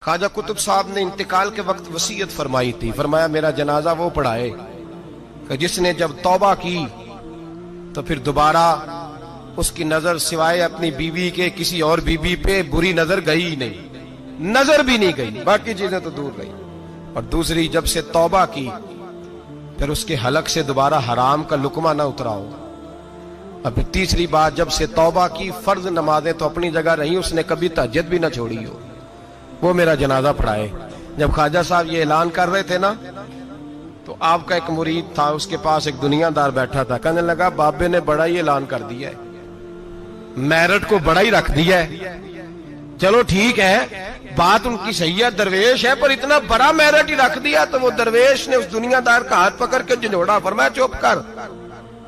خواجہ قطب صاحب نے انتقال کے وقت وصیت فرمائی تھی، فرمایا میرا جنازہ وہ پڑھائے کہ جس نے جب توبہ کی تو پھر دوبارہ اس کی نظر سوائے اپنی بیوی کے کسی اور بیوی پہ بری نظر گئی ہی نہیں، نظر بھی نہیں گئی، باقی چیزیں تو دور رہی۔ اور دوسری، جب سے توبہ کی پھر اس کے حلق سے دوبارہ حرام کا لقمہ نہ اترا ہو۔ اور پھر تیسری بات، جب سے توبہ کی فرض نمازیں تو اپنی جگہ رہی، اس نے کبھی تہجد بھی نہ چھوڑی ہو، وہ میرا جنازہ پڑھائے۔ جب خواجہ صاحب یہ اعلان کر رہے تھے نا تو آپ کا ایک مرید تھا، اس کے پاس ایک دنیا دار بیٹھا تھا، کہنے لگا بابے نے بڑا ہی اعلان کر دیا ہے، میرٹ کو بڑا ہی رکھ دیا ہے۔ چلو ٹھیک ہے، بات ان کی صحیح ہے، درویش ہے، پر اتنا بڑا میرٹ ہی رکھ دیا۔ تو وہ درویش نے اس دنیا دار کا ہاتھ پکڑ کے جھنجھوڑا، فرمایا چپ کر،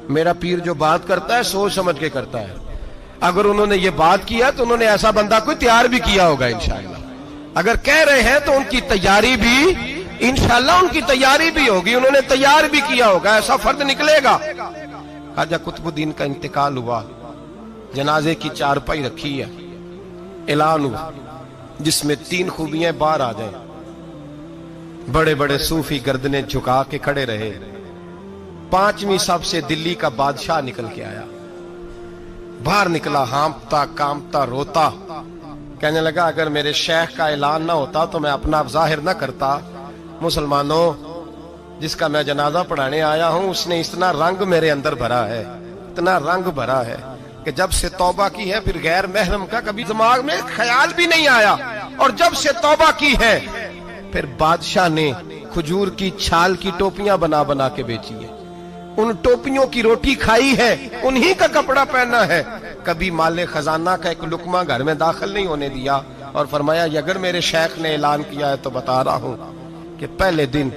میرا پیر جو بات کرتا ہے سوچ سمجھ کے کرتا ہے، اگر انہوں نے یہ بات کیا تو انہوں نے ایسا بندہ کوئی تیار بھی کیا ہوگا انشاءاللہ، اگر کہہ رہے ہیں تو ان کی تیاری بھی انشاءاللہ ان کی تیاری بھی ہوگی، انہوں نے تیار بھی کیا ہوگا، ایسا فرد نکلے گا۔ خواجہ قطب الدین کا انتقال ہوا، جنازے کی چارپائی رکھی ہے، اعلان ہوا جس میں 3 خوبیاں باہر آ جائیں۔ بڑے بڑے صوفی گردنیں جھکا کے کھڑے رہے۔ 5ویں صف سے دلی کا بادشاہ نکل کے آیا، باہر نکلا، ہانپتا کامتا روتا، کہنے لگا اگر میرے شیخ کا اعلان نہ ہوتا تو میں اپنا ظاہر نہ کرتا۔ مسلمانوں، جس کا میں جنازہ پڑھانے آیا ہوں اس نے اتنا رنگ میرے اندر بھرا ہے، اتنا رنگ بھرا ہے کہ جب سے توبہ کی ہے پھر غیر محرم کا کبھی دماغ میں خیال بھی نہیں آیا، اور جب سے توبہ کی ہے پھر بادشاہ نے کھجور کی چھال کی ٹوپیاں بنا بنا کے بیچی ہے، ان ٹوپیوں کی روٹی کھائی ہے، انہی کا کپڑا پہنا ہے، کبھی مال خزانہ کا ایک لقمہ گھر میں داخل نہیں ہونے دیا۔ اور فرمایا اگر میرے شیخ نے اعلان کیا ہے تو بتا رہا ہوں کہ پہلے دن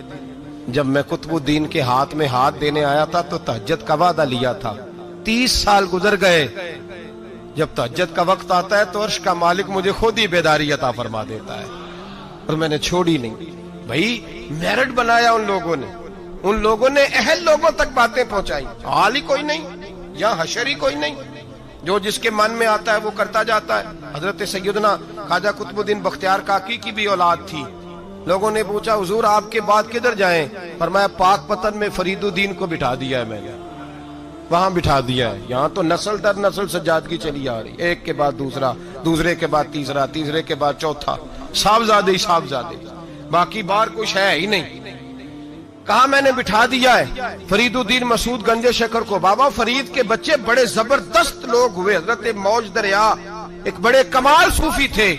جب میں قطب الدین کے ہاتھ میں ہاتھ دینے آیا تھا تو تہجد کا وعدہ لیا تھا، 30 سال گزر گئے، جب تہجد کا وقت آتا ہے تو عرش کا مالک مجھے خود ہی بیداری عطا فرما دیتا ہے، اور میں نے چھوڑی نہیں۔ بھائی میرٹ بنایا ان لوگوں نے اہل لوگوں تک باتیں پہنچائی، حال ہی کوئی نہیں، یا حشر ہی کوئی نہیں، جو جس کے من میں آتا ہے وہ کرتا جاتا ہے۔ حضرت سیدنا خواجہ قطب الدین بختیار کاکی کی بھی اولاد تھی، لوگوں نے پوچھا حضور آپ کے بعد کدھر جائیں؟ فرمایا پاک پتن میں فرید الدین کو بٹھا دیا ہے میں نے، وہاں بٹھا دیا ہے، یہاں تو نسل در نسل سجادگی چلی آ رہی، ایک کے بعد دوسرا، دوسرے کے بعد تیسرا، تیسرے کے بعد چوتھا، صاحبزادے ہی صاحبزادے، باقی بار کچھ ہے ہی نہیں۔ کہا میں نے بٹھا دیا ہے فرید الدین مسعود گنج شکر کو۔ بابا فرید کے بچے بڑے زبردست لوگ ہوئے، حضرت موج دریا ایک بڑے کمال صوفی تھے،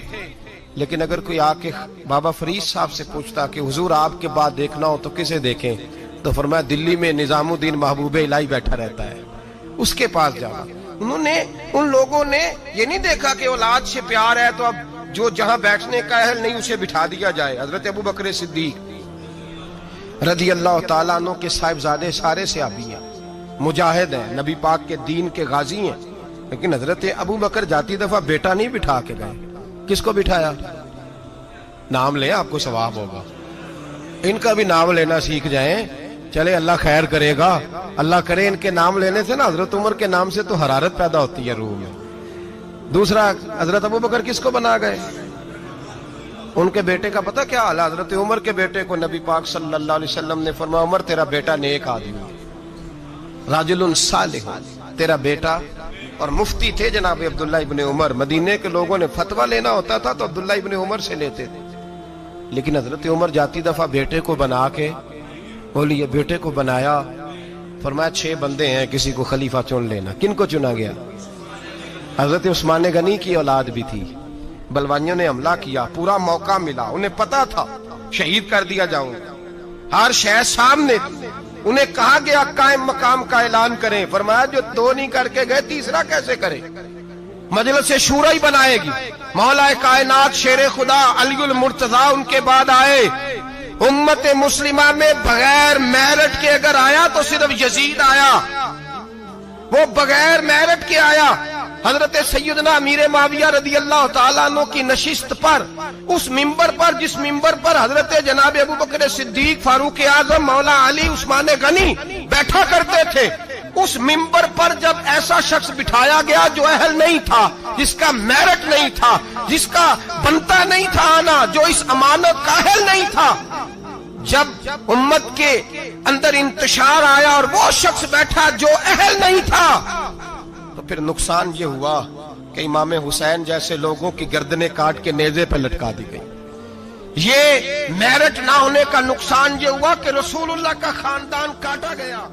لیکن اگر کوئی آ کے بابا فرید صاحب سے پوچھتا کہ حضور آپ کے بعد دیکھنا ہو تو کسے دیکھیں، تو فرمایا دلی میں نظام الدین محبوب الہی بیٹھا رہتا ہے، اس کے پاس جانا۔ ان لوگوں نے یہ نہیں دیکھا کہ اولاد سے پیار ہے تو اب جو جہاں بیٹھنے کا اہل نہیں اسے بٹھا دیا جائے۔ حضرت ابو بکر صدیق رضی اللہ تعالیٰ عنہ کے صاحبزادے سارے صحابی ہیں، مجاہد ہیں، نبی پاک کے دین کے غازی ہیں، لیکن حضرت ابو بکر جاتی دفعہ بیٹا نہیں بٹھا کے گئے، کس کو بٹھایا؟ نام لیں آپ کو ثواب ہوگا، ان کا بھی نام لینا سیکھ جائیں، چلے اللہ خیر کرے گا، اللہ کرے ان کے نام لینے سے نا حضرت عمر کے نام سے تو حرارت پیدا ہوتی ہے روح میں۔ دوسرا، حضرت ابو بکر کس کو بنا گئے؟ ان کے بیٹے کا پتہ کیا حال ہے؟ حضرت عمر کے بیٹے کو نبی پاک صلی اللہ علیہ وسلم نے فرمایا عمر تیرا بیٹا نیک آدمی، راجل صالح، تیرا بیٹا۔ اور مفتی تھے جناب عبداللہ ابن عمر، مدینے کے لوگوں نے فتویٰ لینا ہوتا تھا تو عبداللہ ابن عمر سے لیتے تھے، لیکن حضرت عمر جاتی دفعہ بیٹے کو بنا کے بولی، یہ بیٹے کو بنایا، فرمایا 6 بندے ہیں کسی کو خلیفہ چن لینا۔ کن کو چنا گیا؟ حضرت عثمان غنی کی اولاد بھی تھی، بلوانیوں نے حملہ کیا، پورا موقع ملا، انہیں پتا تھا شہید کر دیا جاؤں گا، ہر شے سامنے تھی، انہیں کہا گیا قائم مقام کا اعلان کریں، فرمایا جو 2 نہیں کر کے گئے تیسرا کیسے کرے؟ مجلس شورا ہی بنائے گی، مولا کائنات شیر خدا علی المرتضیٰ ان کے بعد آئے، امت مسلمہ میں بغیر میرٹ کے اگر آیا تو صرف یزید آیا، وہ بغیر میرٹ کے آیا۔ حضرت سیدنا امیر معاویہ رضی اللہ تعالیٰ عنہ کی نشست پر، اس منبر پر جس منبر پر حضرت جناب ابو بکر صدیق، فاروق اعظم، مولا علی، عثمان غنی بیٹھا کرتے تھے، اس ممبر پر جب ایسا شخص بٹھایا گیا جو اہل نہیں تھا، جس کا میرٹ نہیں تھا، جس کا بنتا نہیں تھا آنا، جو اس امانت کا اہل نہیں تھا، جب امت کے اندر انتشار آیا اور وہ شخص بیٹھا جو اہل نہیں تھا، تو پھر نقصان یہ ہوا کہ امام حسین جیسے لوگوں کی گردنیں کاٹ کے نیزے پہ لٹکا دی گئی۔ یہ میرٹ نہ ہونے کا نقصان یہ ہوا کہ رسول اللہ کا خاندان کاٹا گیا۔